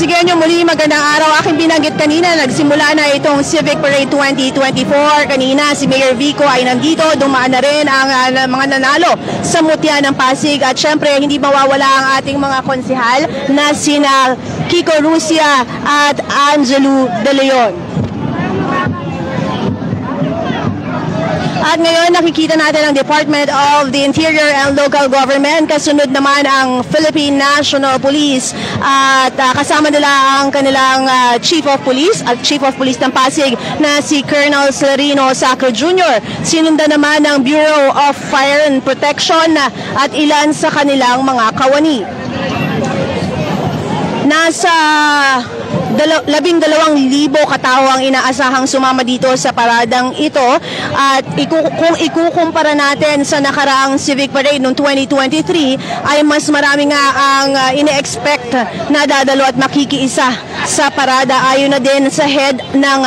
Pasigenyo, muli magandang araw. Aking binanggit kanina, nagsimula na itong Civic Parade 2024. Kanina si Mayor Vico ay nandito, dumaan na rin ang mga nanalo sa Mutya ng Pasig. At syempre, hindi mawawala ang ating mga konsihal na sina Kiko Rusia at Angelo De Leon. At ngayon nakikita natin ang Department of the Interior and Local Government. Kasunod naman ang Philippine National Police at kasama nila ang kanilang Chief of Police at Chief of Police ng Pasig na si Colonel Celerino Sacro Jr. Sinundan naman ng Bureau of Fire and Protection at ilan sa kanilang mga kawani. Nasa 12,000 katao ang inaasahang sumama dito sa paradang ito at kung ikukumpara natin sa nakaraang Civic Parade noong 2023 ay mas marami nga ang ine-expect na dadalo at makikiisa sa parada. Ayon na din sa head ng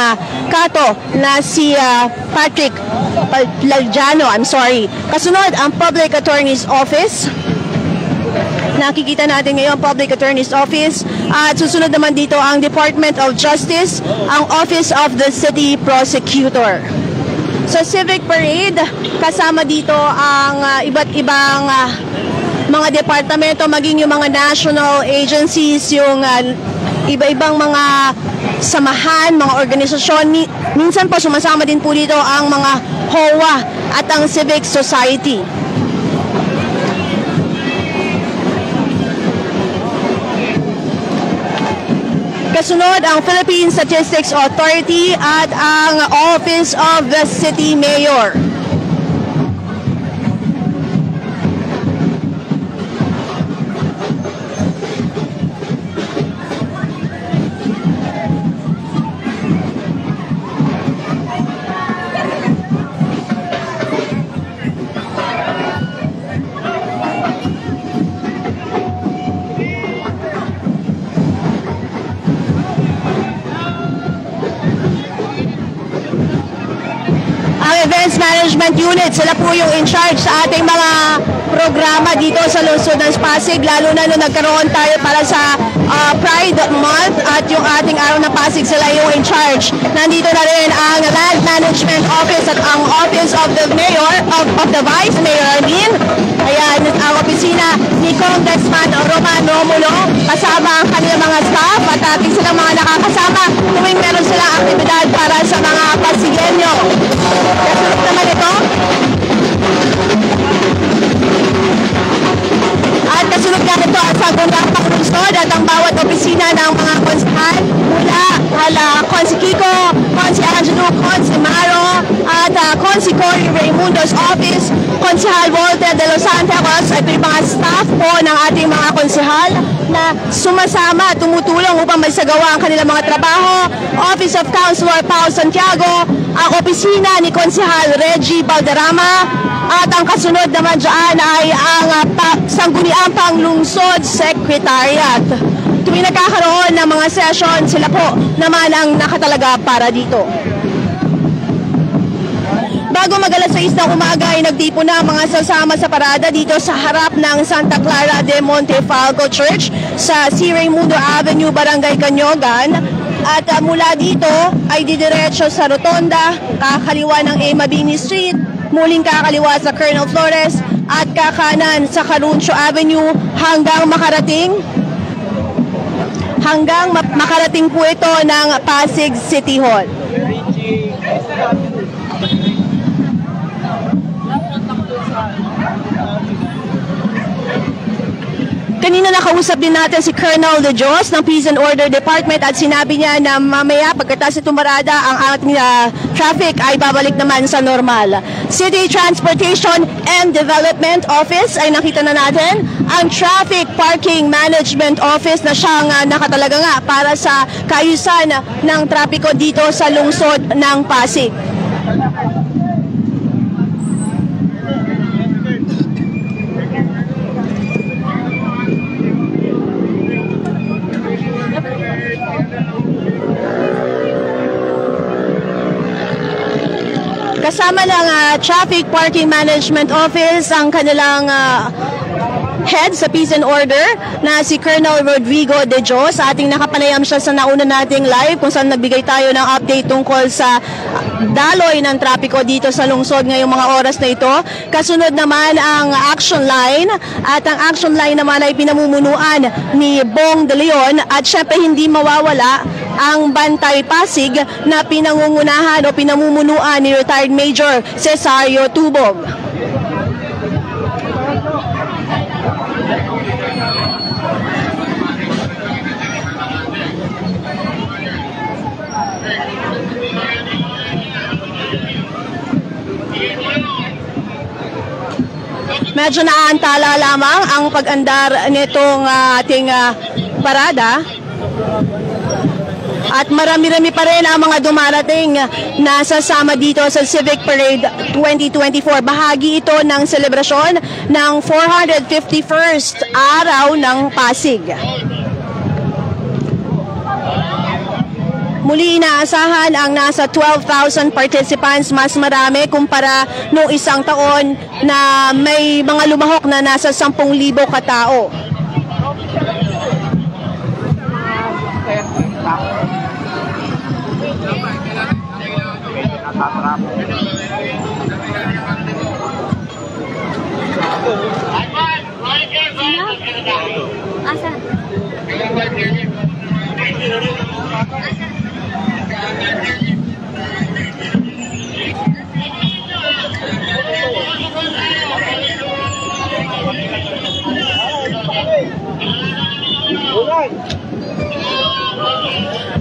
Kato na si Patrick Laljano. Kasunod ang Public Attorney's Office. Nakikita natin ngayon Public Attorney's Office at susunod naman dito ang Department of Justice, ang Office of the City Prosecutor. Sa Civic Parade, kasama dito ang iba't ibang mga departamento, maging yung mga national agencies, yung iba-ibang mga samahan, mga organisasyon. Minsan po sumasama din po dito ang mga HOA at ang civic society. Kasunod ang Philippine Statistics Authority at ang Office of the City Mayor. Events Management Unit, sila po yung in charge sa ating mga programa dito sa lungsod ng Pasig, lalo na nung nagkaroon tayo para sa Pride Month at yung ating araw ng Pasig, sila yung in charge. Nandito na rin ang Land Management Office at ang Office of the Mayor, of the Vice Mayor, Ayan, ang opisina ni Congressman Roman Romulo, kasama ang kanilang mga staff at ating silang mga nakakasama tuwing meron silang aktibidad para sa mga Pasigenyo. Kasunod naman ito. At kasunod nga ito ang Sagundang Paklungsod at ang bawat opisina ng mga konsihal mula Konsi Kiko, Konsi Angelo, Konsi Maro at Konsi Cory Raimundo's office, Konsihal Walter de los Santos at yung mga staff po ng ating mga konsihal na sumasama, tumutulong upang maisagawa ang kanilang mga trabaho. Office of Councilor Pao Santiago, ang opisina ni Konsihal Reggie Balderrama at ang kasunod naman dyan ay ang Sangguniang Panglungsod Secretariat. Tuwing nagkakaroon ng mga session, sila po naman ang nakatalaga para dito. Bago mag-alas 6 ng umaga ay nagtipo na mga sasama sa parada dito sa harap ng Santa Clara de Montefalco Church sa C. Raimundo Avenue, Barangay Canyogan. At mula dito ay didiretso sa Rotonda, kakaliwa ng A. Mabini Street, muling kakaliwa sa Colonel Flores at kakanan sa Caruncio Avenue hanggang makarating po ito ng Pasig City Hall. Kanina nakausap din natin si Colonel De Jos ng Peace and Order Department at sinabi niya na mamaya pagkatapos itong parada ang ating traffic ay babalik naman sa normal. City Transportation and Development Office ay nakita na natin. Ang Traffic Parking Management Office na siyang nakatalaga nga para sa kaayusan ng trapiko dito sa lungsod ng Pasig. Kasama ng Traffic Parking Management Office ang kanilang head sa Peace and Order na si Colonel Rodrigo De Dios. Sa ating nakapanayam siya sa nauna nating live kung saan nagbigay tayo ng update tungkol sa daloy ng trapiko dito sa lungsod ngayong mga oras na ito. Kasunod naman ang action line, at ang action line naman ay pinamumunuan ni Bong De Leon, at syempre hindi mawawala ang Bantay Pasig na pinangungunahan o pinamumunuan ni retired Major Cesario Tubog. Medyo naantala lamang ang pag-andar nitong ating parada. At marami-rami pa rin ang mga dumarating na sasama dito sa Civic Parade 2024. Bahagi ito ng selebrasyon ng 451st araw ng Pasig. Muli inaasahan ang nasa 12,000 participants, mas marami kumpara noong isang taon na may mga lumahok na nasa 10,000 katao. Asan?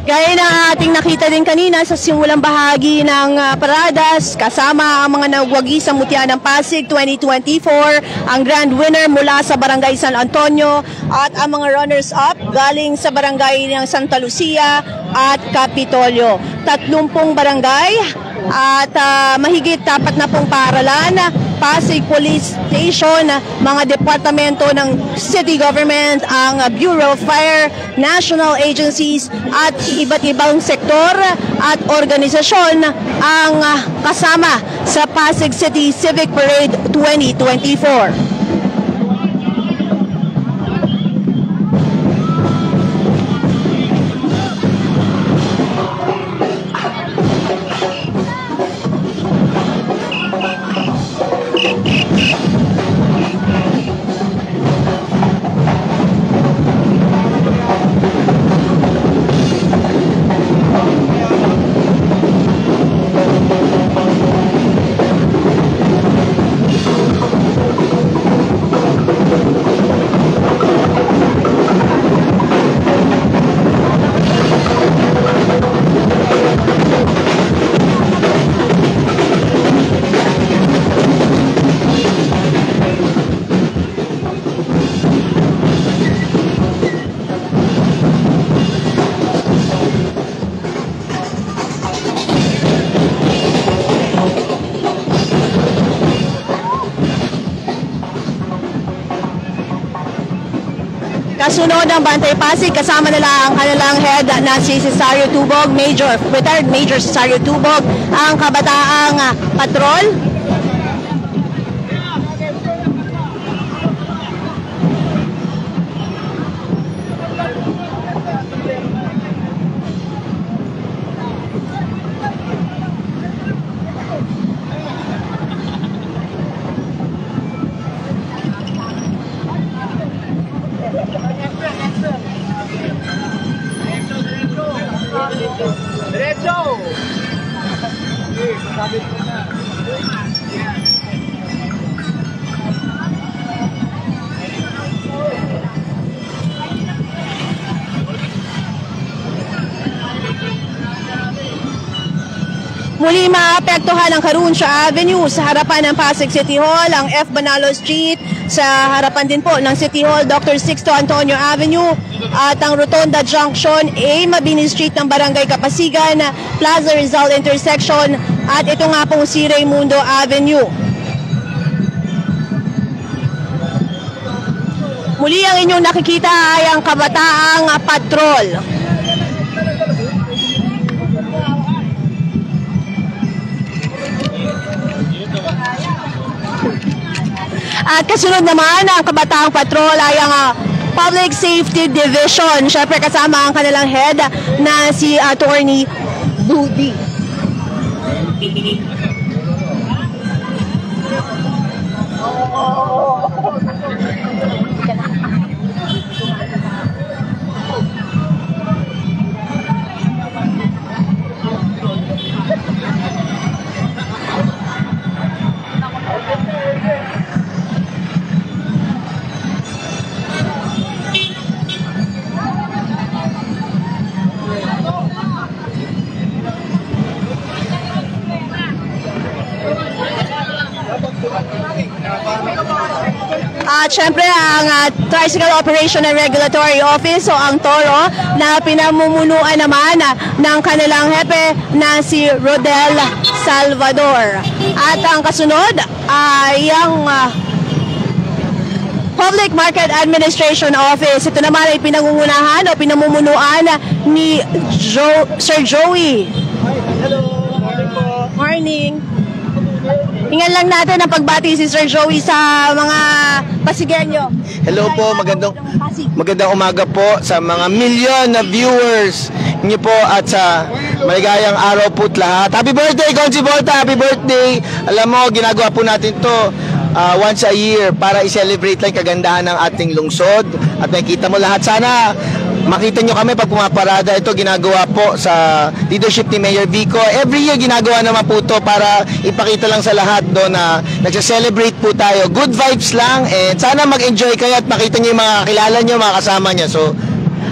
Gaya na ating nakita din kanina sa simulang bahagi ng paradas, kasama ang mga nagwagi sa Mutya ng Pasig 2024, ang grand winner mula sa Barangay San Antonio at ang mga runners-up galing sa Barangay ng Santa Lucia at Kapitolyo. 30 barangay at mahigit 40 paaralan, Pasig Police Station, mga departamento ng city government, ang Bureau of Fire, national agencies at iba't ibang sektor at organisasyon ang kasama sa Pasig City Civic Parade 2024. Kasunod ng Bantay Pasig, kasama nila ang kanilang head na si Cesario Tubog, retired Major Cesario Tubog, ang kabataang patrol. Muli maapektuhan ang Caruncia Avenue sa harapan ng Pasig City Hall, ang F. Banalo Street sa harapan din po ng City Hall, Dr. Sixto Antonio Avenue at ang Rotonda Junction, A. Mabini Street ng Barangay Kapasigan, Plaza Rizal Intersection at ito nga pong si Raimundo Avenue. Muli ang inyong nakikita ay ang kabataang patrol. At kasunod naman ang Kabataang Patrol ay ang Public Safety Division. Syempre kasama ang kanilang head na si Attorney Budi. At syempre ang Tricycle Operation and Regulatory Office o ang TORO na pinamumunuan naman ng kanilang hepe na si Rodel Salvador. At ang kasunod ay ang Public Market Administration Office. Ito naman ay pinangungunahan o pinamumunuan ni Sir Joey. Hello, morning po. Morning. Hingan lang natin ang pagbati si Sir Joey sa mga Pasigenyo. Hello po, magandang umaga po sa mga milyon na viewers niyo po at sa maligayang araw po lahat. Happy birthday, Consi Volta! Happy birthday! Alam mo, ginagawa po natin to once a year para i-celebrate lang kagandahan ng ating lungsod at nakikita mo lahat. Sana makita nyo kami pag pumaparada. Ito ginagawa po sa leadership ni Mayor Vico. Every year ginagawa naman po to para ipakita lang sa lahat doon na nagsa-celebrate po tayo. Good vibes lang and sana mag-enjoy kayo at makita nyo yung mga kakilala nyo, mga kasama nyo. So,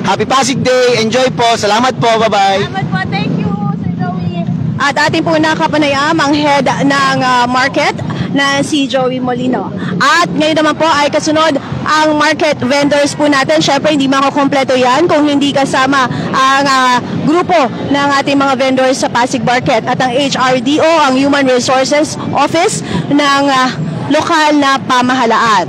happy Pasig Day! Enjoy po! Salamat po! Bye-bye! Salamat po! Thank you, Sir Joey! At ating po nakapanayam ang head ng market na si Joey Molino. At ngayon naman po ay kasunod ang market vendors po natin. Syempre hindi makukompleto yan kung hindi kasama ang grupo ng ating mga vendors sa Pasig Market at ang HRDO, ang Human Resources Office ng lokal na pamahalaan.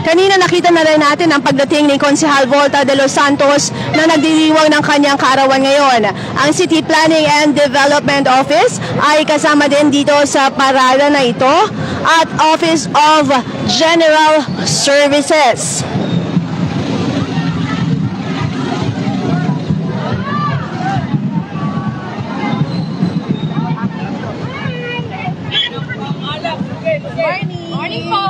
Kanina nakita na rin natin ang pagdating ni Konsehal Volta de los Santos na nagdiriwang ng kanyang kaarawan ngayon. Ang City Planning and Development Office ay kasama din dito sa parada na ito at Office of General Services. Morning po!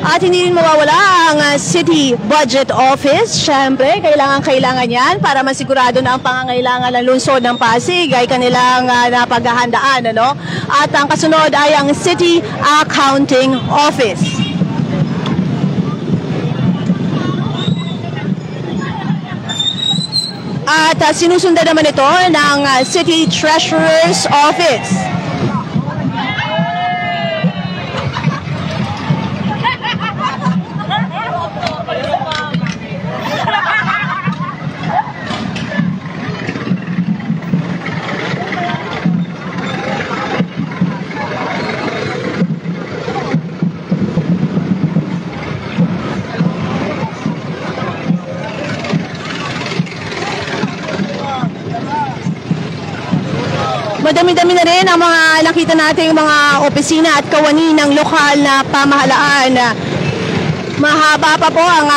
At hindi rin mawawala ang City Budget Office. Siyempre, kailangan yan para masigurado na ang pangangailangan ng lungsod ng Pasig ay kanilang napaghahandaan. Ano? At ang kasunod ay ang City Accounting Office. At sinusundan naman ito ng City Treasurer's Office. Madami-dami na rin ang mga nakita nating mga opisina at kawani ng lokal na pamahalaan. Mahaba pa po ang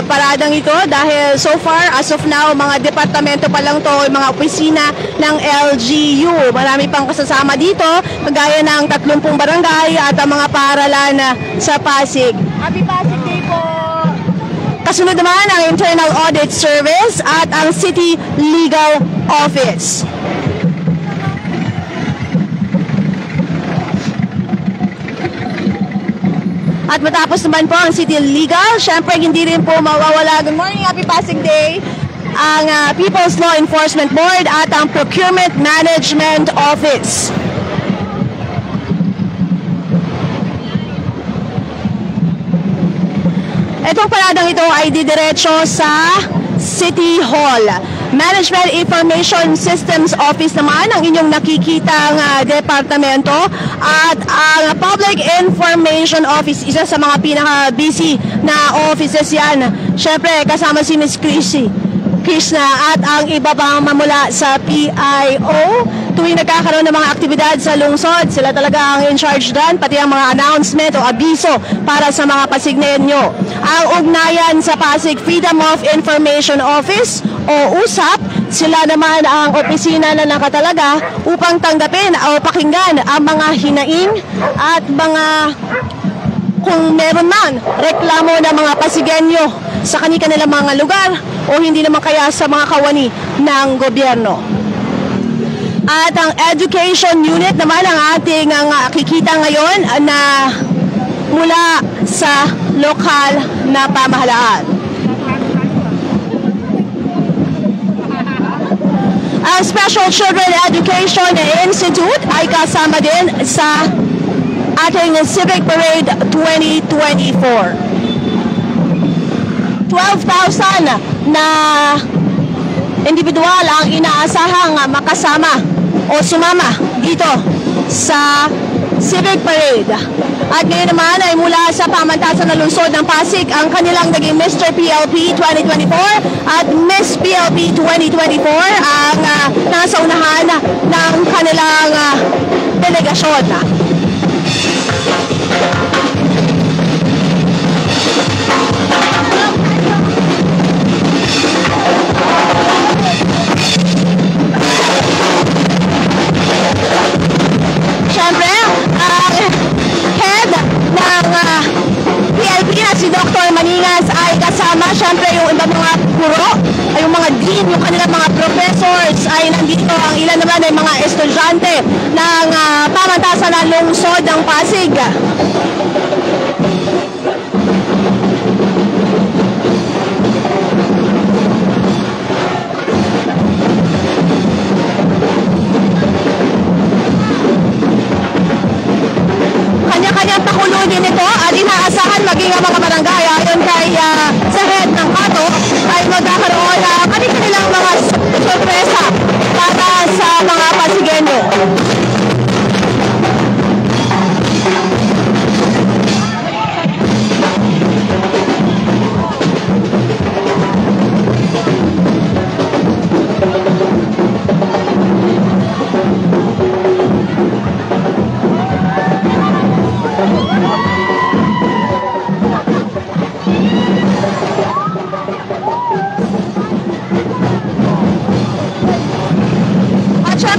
paradang ito dahil so far, as of now, mga departamento pa lang to, mga opisina ng LGU. Marami pang kasasama dito, kagaya ng 30 barangay at ang mga paaralan sa Pasig. Happy Pasig Day po! Kasunod naman ang Internal Audit Service at ang City Legal Office. At matapos naman po ang City Legal, syempre hindi rin po mawawala. Good morning, Happy Pasig Day! Ang People's Law Enforcement Board at ang Procurement Management Office. Itong paradang ito ay didiretso sa City Hall. Management Information Systems Office naman ang inyong nakikitang departamento at ang Public Information Office, isa sa mga pinaka-busy na offices yan. Siyempre, kasama si Ms. Krishna at ang iba pang mamula sa PIO. Tuwing nagkakaroon ng mga aktibidad sa lungsod, sila talaga ang in charge dyan, pati ang mga announcement o abiso para sa mga pasignenyo. Ang ugnayan sa Pasig Freedom of Information Office o USAP, sila naman ang opisina na nakatalaga upang tanggapin o pakinggan ang mga hinaing at mga kung meron man reklamo ng mga Pasigenyo sa kanilang mga lugar o hindi naman kaya sa mga kawani ng gobyerno. At ang education unit naman ang ating kikita ngayon na mula sa lokal na pamahalaan. Ang Special Children Education Institute ay kasama din sa ating Civic Parade 2024. 12,000 na individual ang inaasahang makasama o sumama dito sa Civic Parade. At ngayon naman ay mula sa pamantasan ng lungsod ng Pasig ang kanilang naging Mr. PLP 2024 at Miss PLP 2024 ang nasa unahan ng kanilang delegasyon. Siyempre, ang head ng PLP na si Dr. Maningas ay kasama. Siyempre, yung ibang mga guro, ay yung mga dean, yung kanilang mga professors ay nandito. Ang ilan naman ay mga estudyante ng pamantasan ng lungsod ng Pasig. Kanya-kanyang pakulo din ito at inaasahan maging ang mga barangay ayon kay sa head ng Kato ay magkakaroon kanilang mga sorpresa para sa mga Pasigenyo.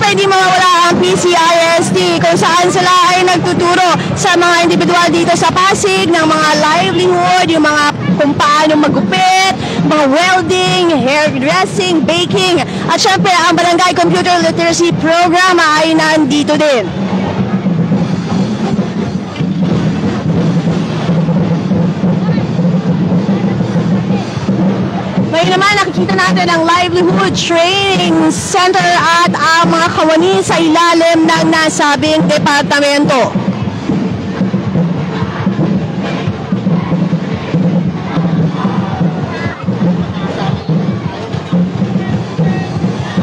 Hindi mawawala ang PCISD kung saan sila ay nagtuturo sa mga individual dito sa Pasig ng mga livelihood, yung mga kung paano magupit, mga welding, hairdressing, baking, at syempre ang Barangay Computer Literacy Program ay nandito din. Ngayon naman, nakikita natin ang Livelihood Training Center at ang mga kawani sa ilalim ng nasabing departamento.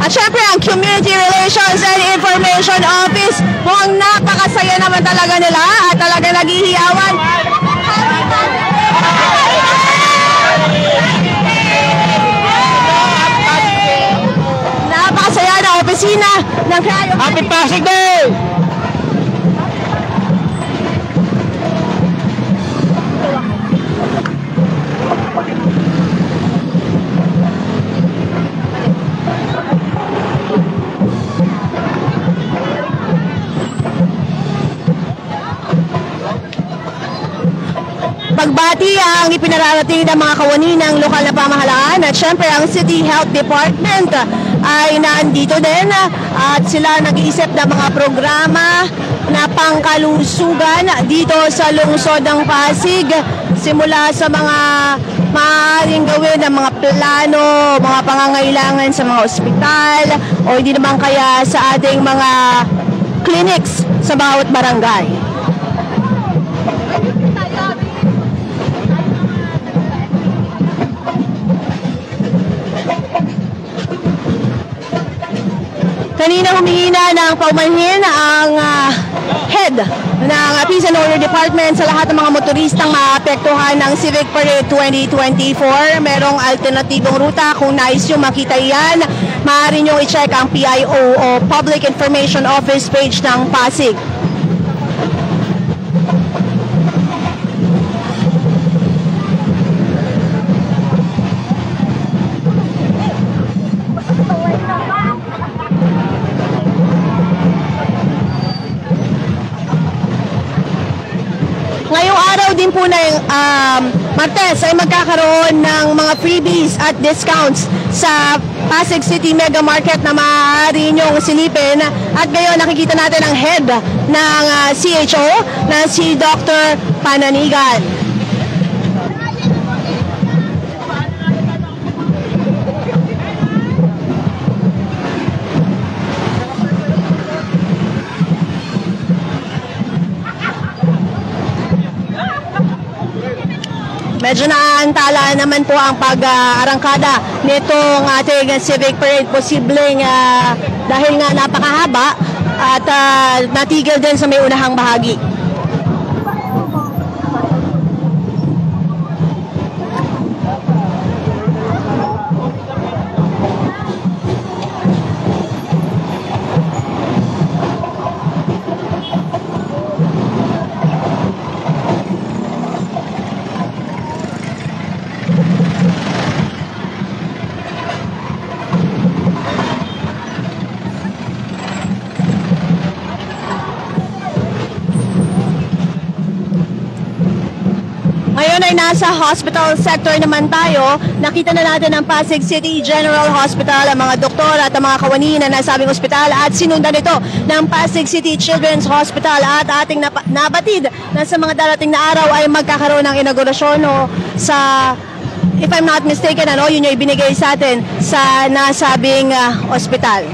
At syempre, ang Community Relations and Information Office, mukhang napakasaya naman talaga nila at talaga naghihiyawan. Napakasaya na opisina ng Cryo. Happy Pasig Day! Pagbati ang ipinararating ng mga kawani ng lokal na pamahalaan at syempre ang City Health Department ay nandito din at sila nag-iisip ng mga programa na pangkalusugan dito sa lungsod ng Pasig, simula sa mga maaaring gawin ng mga plano, mga pangangailangan sa mga ospital o hindi naman kaya sa ating mga clinics sa bawat barangay. Kanina humihina ng paumanhin ang head ng Peace and Order Department sa lahat ng mga motoristang maapektuhan ng Civic Parade 2024. Merong alternatibong ruta. Kung nais nyo makita yan, maaari nyo i-check ang PIO o Public Information Office page ng Pasig. Ngayong araw din po na Martes ay magkakaroon ng mga freebies at discounts sa Pasig City Mega Market na maaari nyong silipin. At ngayon nakikita natin ang head ng CHO na si Dr. Pananigan. Medyo naantala naman po ang pag-arangkada nitong ating Civic Parade. Posibleng dahil nga napakahaba at natigil din sa may unahang bahagi. Ngayon ay nasa hospital sector naman tayo. Nakita na natin ang Pasig City General Hospital, ang mga doktor at ang mga kawani na nasabing ospital at sinundan ito ng Pasig City Children's Hospital at ating nabatid na sa mga darating na araw ay magkakaroon ng inaugurasyon sa, if I'm not mistaken, yun yung ibinigay sa atin sa nasabing ospital.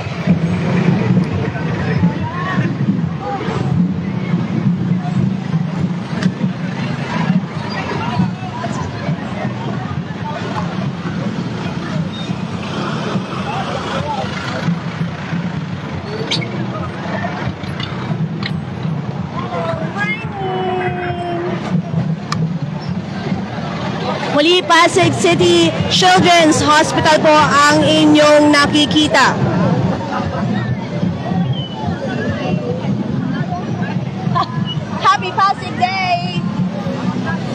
Muli, Pasig City Children's Hospital po ang inyong nakikita. Happy Pasig Day!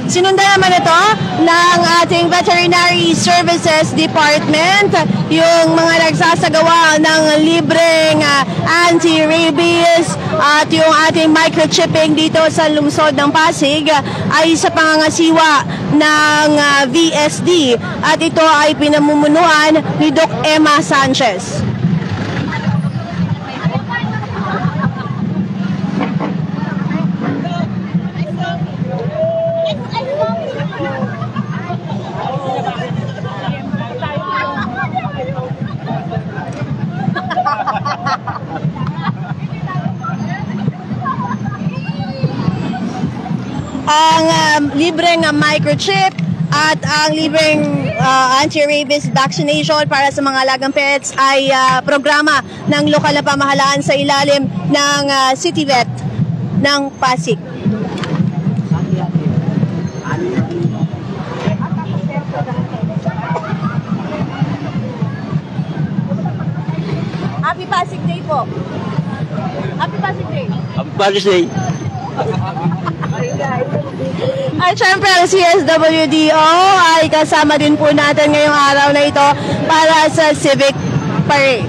Sinundan naman ito ng ating Veterinary Services Department, yung mga nagsasagawa ng libreng anti-rabies at yung ating microchipping dito sa lungsod ng Pasig ay sa pangangasiwa ng VSD at ito ay pinamumunuan ni Doc Emma Sanchez. Ang libreng microchip at ang libreng anti-rabies vaccination para sa mga alagang pets ay programa ng lokal na pamahalaan sa ilalim ng City Vet ng Pasig. Happy Pasig Day po. Happy Pasig Day. Happy Pasig Day. At syempre ang CSWDO ay kasama din po natin ngayong araw na ito para sa Civic Parade.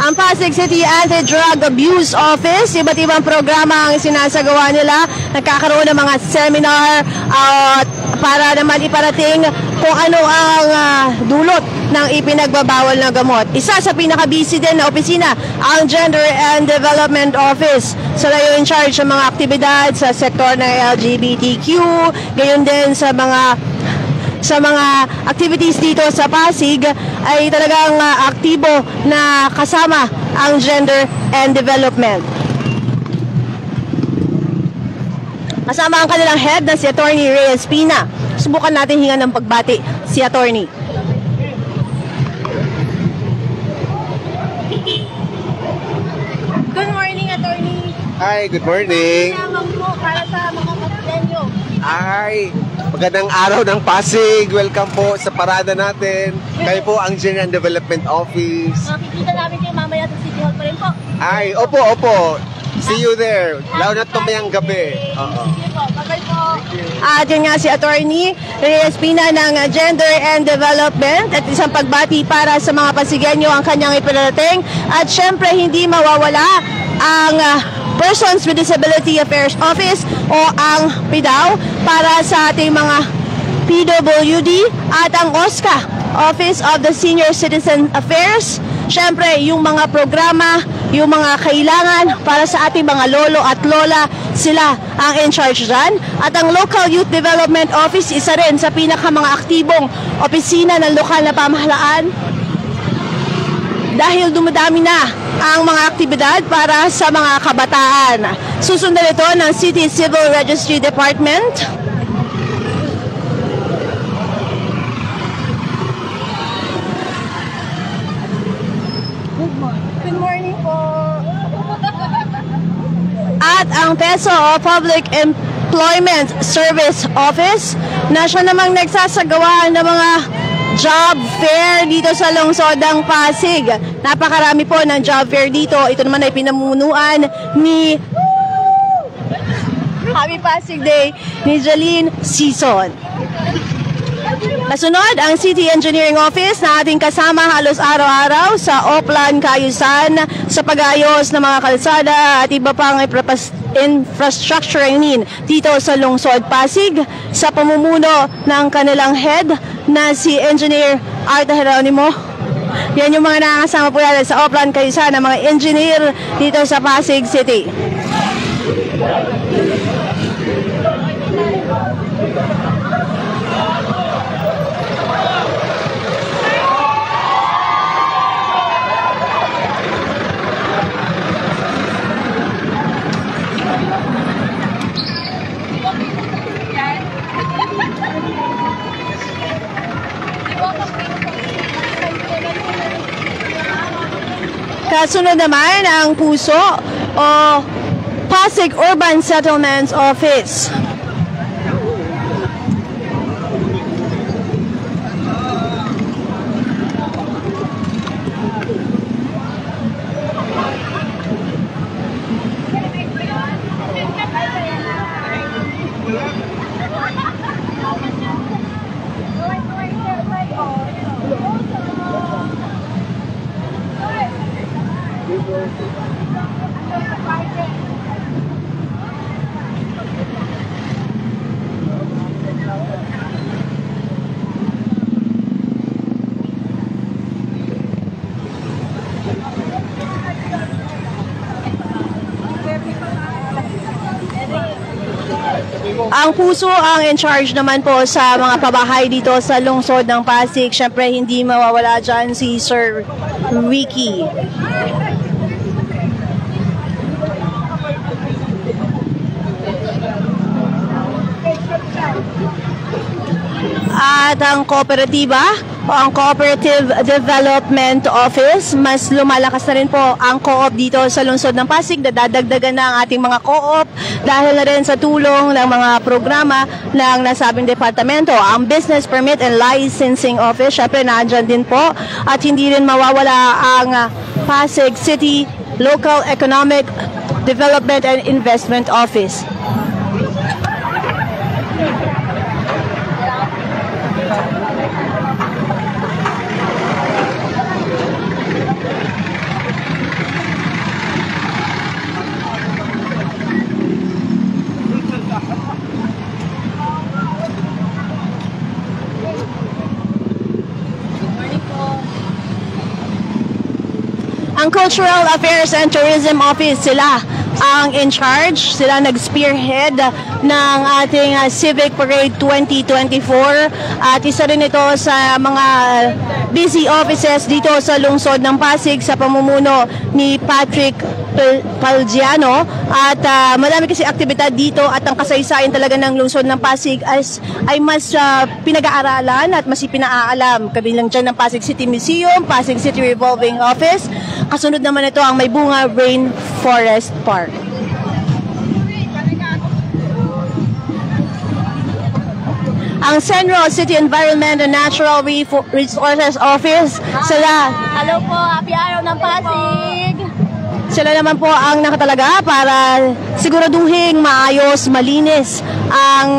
Ang Pasig City Anti-Drug Abuse Office, iba't ibang programa ang sinasagawa nila. Nagkakaroon ng mga seminar para naman iparating kung ano ang dulot ng ipinagbabawal na gamot. Isa sa pinaka-busy din na opisina, ang Gender and Development Office. Sila yung in charge sa mga aktibidad sa sektor ng LGBTQ, gayon din sa mga activities dito sa Pasig ay talagang aktibo na kasama ang Gender and Development. Kasama ang kanilang head na si Attorney Reyes Pina. Subukan natin hingan ng pagbati si Attorney. Good morning, Attorney. Hi, good morning. Lamang po para sa mga Pasigueño. Ay, magandang araw ng Pasig. Welcome po sa parada natin. Kayo po ang General Development Office. Makikita namin kayo mamaya sa City Hall pa rin po. Ay, opo. See you there. Lalo na tumayang gabi. Oo. At yun nga si Attorney Reyes Pina ng Gender and Development at isang pagbati para sa mga Pasigueño ang kanyang ipinarating. At syempre hindi mawawala ang Persons with Disability Affairs Office o ang PIDAW para sa ating mga PWD at ang OSCA, Office of the Senior Citizen Affairs. Syempre, yung mga programa, yung mga kailangan para sa ating mga lolo at lola, sila ang in charge dyan. At ang Local Youth Development Office, isa rin sa pinaka mga aktibong opisina ng lokal na pamahalaan. Dahil dumadami na ang mga aktibidad para sa mga kabataan. Susundan ito ng City Civil Registry Department. Good morning po. At ang PESO, Public Employment Service Office, na siya namang nagsasagawa ng mga job fair dito sa lungsod ng Pasig. Napakarami po ng job fair dito. Ito naman ay pinamunuan ni Happy Pasig Day ni Jaline Sison. Kasunod, ang City Engineering Office na ating kasama halos araw-araw sa Oplan, Cayusan sa pag-ayos ng mga kalsada at iba pang infrastructure dito sa lungsod Pasig sa pamumuno ng kanilang head na si Engineer Arta Geronimo. Yan yung mga nakakasama po natin sa Oplan, Cayusan ng mga engineer dito sa Pasig City. Kasunod naman ang PUSO o Pasig Urban Settlements Office. Ang PUSO ang in charge naman po sa mga pabahay dito sa lungsod ng Pasig. Siyempre, hindi mawawala dyan si Sir Ricky. At ang kooperatiba o ang Cooperative Development Office, mas lumalakas na rin po ang co-op dito sa lungsod ng Pasig. Dadagdagan na ang ating mga co-op dahil na rin sa tulong ng mga programa ng nasabing departamento. Ang Business Permit and Licensing Office, syempre nandyan din po. At hindi rin mawawala ang Pasig City Local Economic Development and Investment Office. Ang Cultural Affairs and Tourism Office, sila ang in charge. Sila nag-spearhead ng ating Civic Parade 2024 at isa rin ito sa mga busy offices dito sa lungsod ng Pasig sa pamumuno ni Patrick Palgiano at marami kasi aktibidad dito at ang kasaysayan talaga ng lungsod ng Pasig ay mas pinag-aaralan at mas ipinaalam. Kabilang dyan ng Pasig City Museum, Pasig City Revolving Office. Kasunod naman ito ang May Bunga Rainforest Park. Ang Central City Environment and Natural Resources Office. Hello po, happy araw ng Pasig! Sila naman po ang nakatalaga para siguraduhin maayos, malinis ang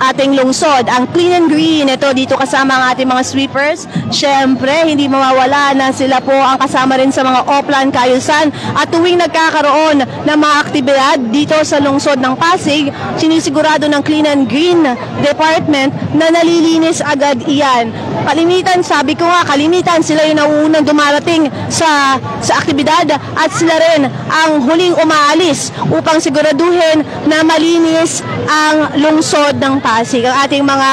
ating lungsod. Ang clean and green, ito dito kasama ang ating mga sweepers. Siyempre, hindi mawawala na sila po ang kasama rin sa mga Oplan Kaayusan. At tuwing nagkakaroon ng mga aktibidad dito sa lungsod ng Pasig, sinisigurado ng Clean and Green Department na nalilinis agad iyan. Kalimitan, sabi ko nga, kalimitan sila yung nauunang dumarating sa aktibidad at sila rin ang huling umaalis upang siguraduhin na malinis ang lungsod ng Pasig. Ang ating mga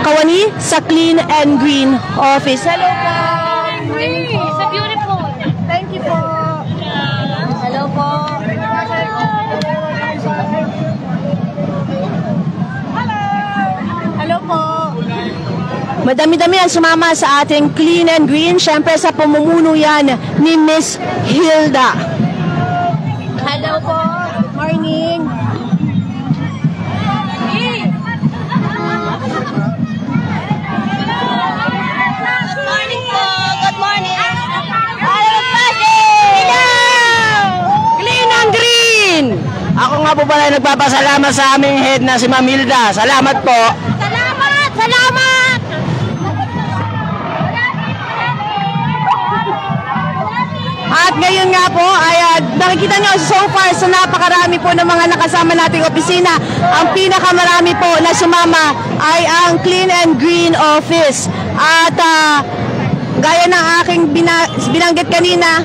kawani sa Clean and Green Office. Hello po! It's a beautiful. Thank you po! Hello po. Hello po! Madami-dami ang sumama sa ating Clean and Green. Siyempre sa pamumuno yan ni Miss Hilda. Hello po. Morning! Good morning po. Good morning. Hello, Pasig! Clean and Green! Ako nga po pala nagpapasalamat sa aming head na si Ma'am Hilda. Salamat po. Salamat! Salamat! At ngayon nga po ay nakikita nyo so far sa napakarami po ng mga nakasama nating opisina. Ang pinakamarami po na sumama ay ang Clean and Green Office. At gaya ng aking binanggit kanina,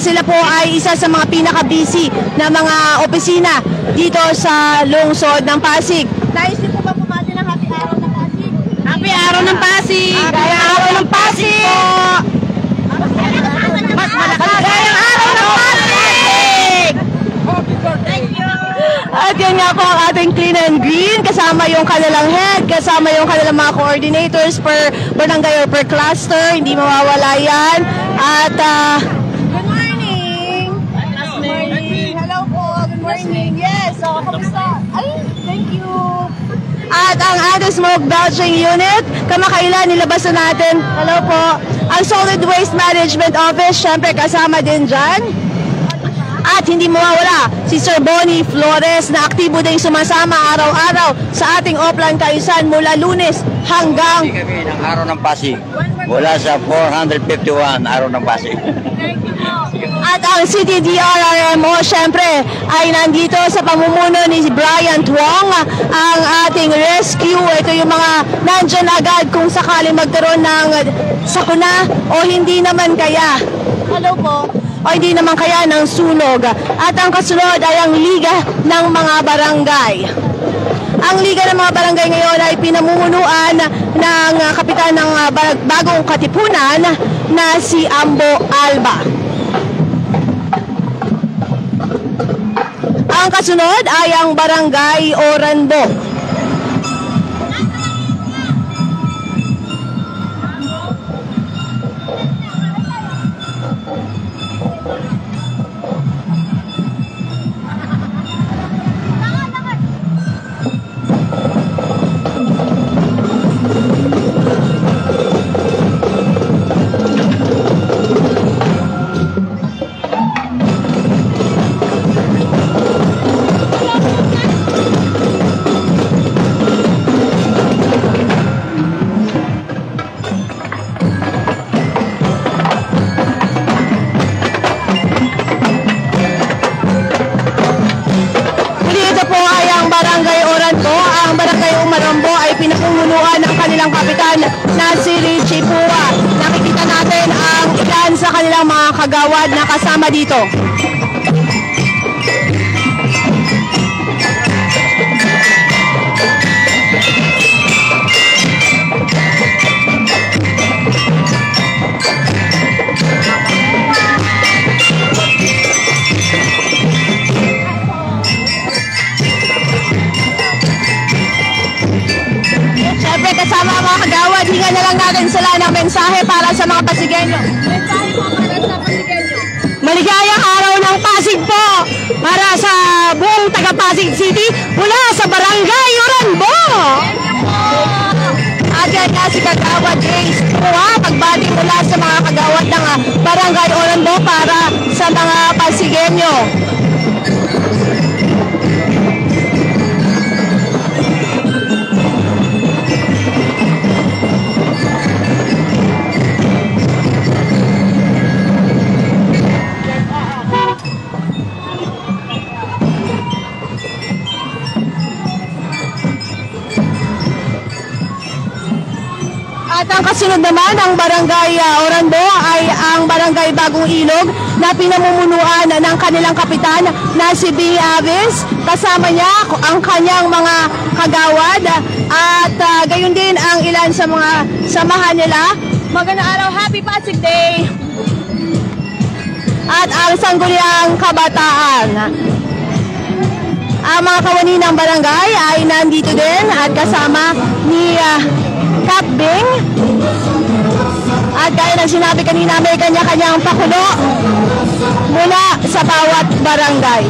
sila po ay isa sa mga pinaka-busy na mga opisina dito sa lungsod ng Pasig. Nais niyo po ba pumati ng Happy Araw ng Pasig? Happy araw ng Pasig! Happy Araw ng Pasig! Mas Maligayang araw ng Pasig! Thank you! At yan nga po ang ating Clean and Green, kasama yung kanilang head, kasama yung kanilang mga coordinators per barangay or per cluster, hindi mawawala yan. At good morning! Good morning! Hello po, good morning! Yes, so kamusta? Ay, thank you! At ang anti-smoke belching unit, kamakailan nilabas na natin. Hello po. Ang Solid Waste Management Office, syempre kasama din dyan. At hindi mawawala si Sir Bonnie Flores na aktibo din sumasama araw-araw sa ating Oplan Kaayusan mula Lunes hanggang Kami ng Araw ng Pasig. Mula sa 451 Araw ng Pasig. at ang City DRRMO syempre ay nandito sa pamumuno ni Brian Tuong, ang ating rescue. Ito yung mga nandyan agad kung sakaling magkaroon ng sakuna o hindi naman kaya. Hello po. O hindi naman kaya ng sunog. At ang kasunod ay ang Liga ng mga Barangay. Ang Liga ng mga Barangay ngayon ay pinamumunuan ng kapitan ng Bagong Katipunan na si Ambo Alba. Ang kasunod ay ang Barangay Orando. Pinapumunuan ng kanilang kapitan na si Richie Pua. Nakikita natin ang ilan sa kanilang mga kagawad na kasama dito. na lang natin sila ng mensahe para sa mga Pasigenyo. Mensahe po para sa Pasigenyo. Maligayang araw ng Pasig po para sa buong taga-Pasig City mula sa Barangay Oranbo. At yan nga si Kagawad Grace Pua, pagbati mula sa mga kagawad ng Barangay Oranbo para sa mga Pasigenyo. At ang kasunod naman ng Barangay Oranbo ay ang Barangay Bagong Ilog na pinamumunuan ng kanilang kapitan na si B. Avis. Kasama niya ang kanyang mga kagawad at gayon din ang ilan sa mga samahan nila. Magandang araw, Happy Pasig Day! At ang Sangguniang Kabataan. Ang mga kawani ng barangay ay nandito din at kasama ni Kap Bing. At gaya ng sinabi kanina, may kanya-kanyang pakulo mula sa bawat barangay.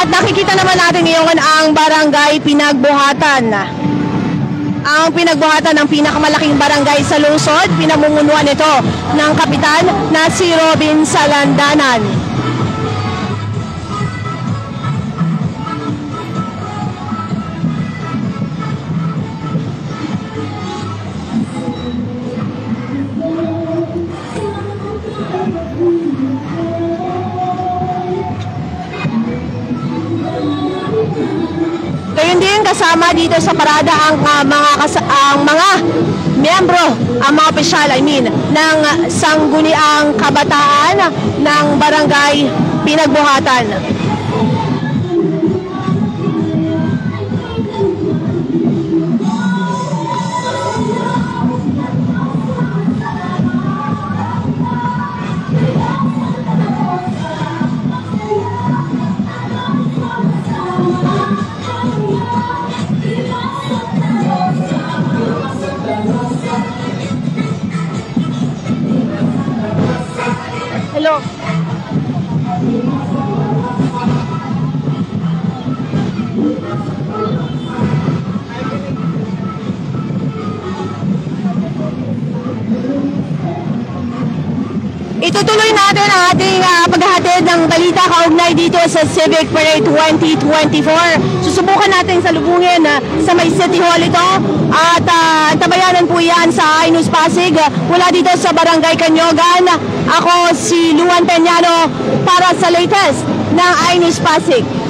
At nakikita naman natin ngayon ang Barangay Pinagbuhatan. Ang Pinagbuhatan ng pinakamalaking barangay sa lungsod, pinamumunuan ito ng kapitan na si Robin Salandanan. Gayun din kasama dito sa parada ang mga miyembro, ang mga opisyal, ng Sangguniang Kabataan ng Barangay Pinagbuhatan. Hello. Itutuloy natin ang ating paghahatid ng balita kaugnay dito sa Civic Parade 2024. Susubukan natin salubungin sa may City Hall ito at tabayanan po yan sa iNews Pasig mula dito sa Barangay Canyogan. Ako si Luan Peñano para sa latest ng iNews Pasig.